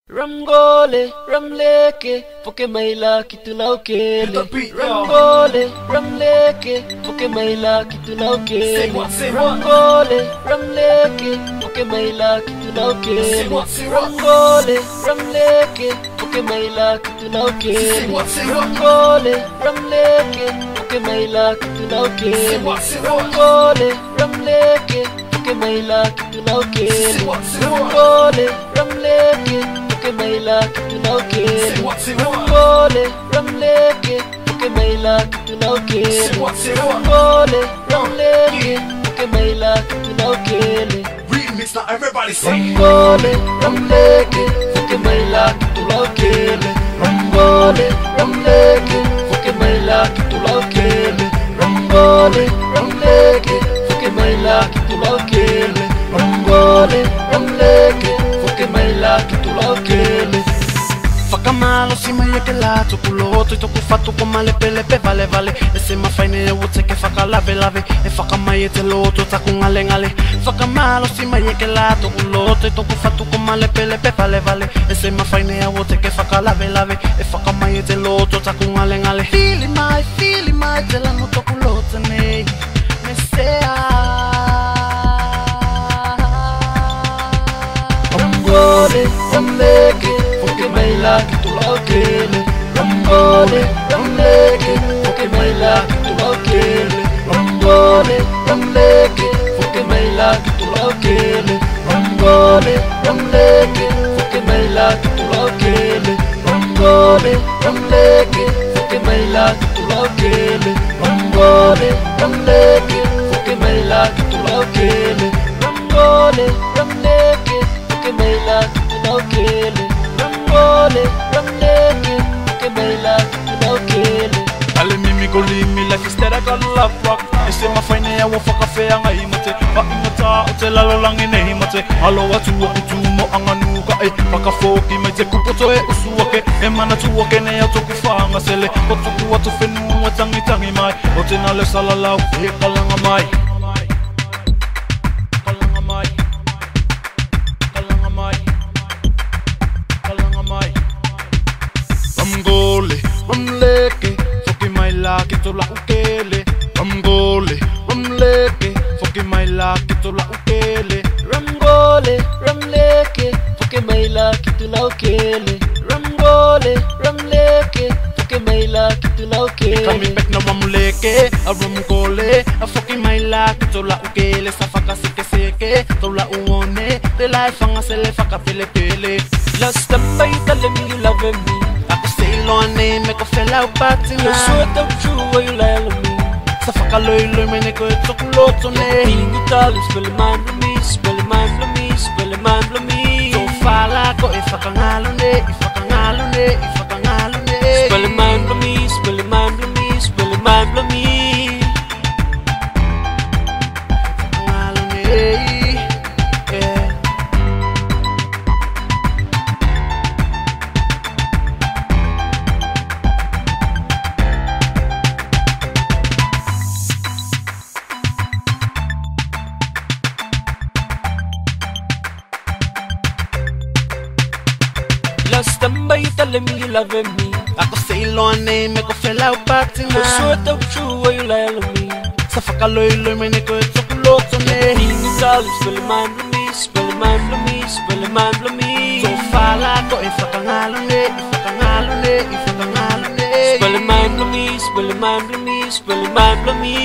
Ramgole, ramleke, foke maila kitulaukele. Ramgole, ramleke, foke maila kitulaukele. Ramgole, ramleke, foke maila kitulaukele. Ramgole, ramleke, foke maila kitulaukele. Ramgole, ramleke, foke maila kitulaukele. Ramgole, ramleke, foke maila kitulaukele. Ramgole, ramleke, foke maila kitulaukele. Ramgole, ramleke, foke maila kitulaukele. Ramgole, ramleke, foke maila kitulaukele. Remix, now everybody sing. Ramgole, ramleke, foke maila kitulaukele. Ramgole, ramleke, foke maila kitulaukele. Ramgole, ramleke, foke maila kitulaukele. Ramgole, ramleke, foke maila kitulaukele. Fakamalo si maya ke la tukuloto ito kufatu kumale pele pe vale vale ese mafaine ya wote ke fakalave lave e fakamaye te loto takungale ngale fakamalo si maya ke la tukuloto ito kufatu kumale pele pe vale vale ese mafaine ya wote ke fakalave lave e fakamaye te loto takungale ngale feel my te la no tukuloto ne me sea Ramgole, ramleke, foke maila kitulaukele. Ramgole, ramleke, foke maila kitulaukele. Ramgole, ramleke, foke maila kitulaukele. Ramgole, ramleke, foke maila kitulaukele. Ramgole, ramleke, foke maila kitulaukele. Ramgole, ramleke, foke maila kitulaukele. Ramgole, ramleke, foke maila kitulaukele. Ramgole, ramleke, foke maila kitulaukele. Ale mimi golimi life is that I got love rock ese mafaine ya wo fakafea ngai mote ba imata otela lolangi nei mote alo watu okutumo anganuka pakafoki mate kupoto e usuake e mana tuoke ne atokufanga sele otuku watu fenu watangi tangi mai otena le salala e kalanga mai kalanga mai kalanga mai kalanga mai Ramgole ramleke foke maila kitulaukele Ramgole ramleke foke maila kitulaukele Ramgole, ramleke, foke maila kitulaukele. Ramgole, ramleke, foke maila kitulaukele. Kami pek na mamuleke a Ramgole a foke maila kitulaukele safaka seke seke tola uone te lai fanga sele faka pele pele Last time I tell me you love me. ako say lo ane me ko fela upati You're na so damn true when you lie on me. safaka loy loy me ne ko tokuloto ne Feeling you darling, spell a man for me, spell a man for me, spell a man for me. so fala ko ifakangalo ne ifakangalo ne ifakangalo ne Spell a man for me, spell a man for me, spell a man for me. ifakangalo ne yeah. Last time I tell me you love me. Ako say lo ane me ko fela upati You're so na damn true when you lie on me. safaka loy loy me ne ko tokuloto ne Feeling you darling, spell a man for me, spell a man for me, spell a man for me. so fala ko ifakangalo ne ifakangalo ne ifakangalo ne Spell a man for me, spell a man for me, spell a man for me.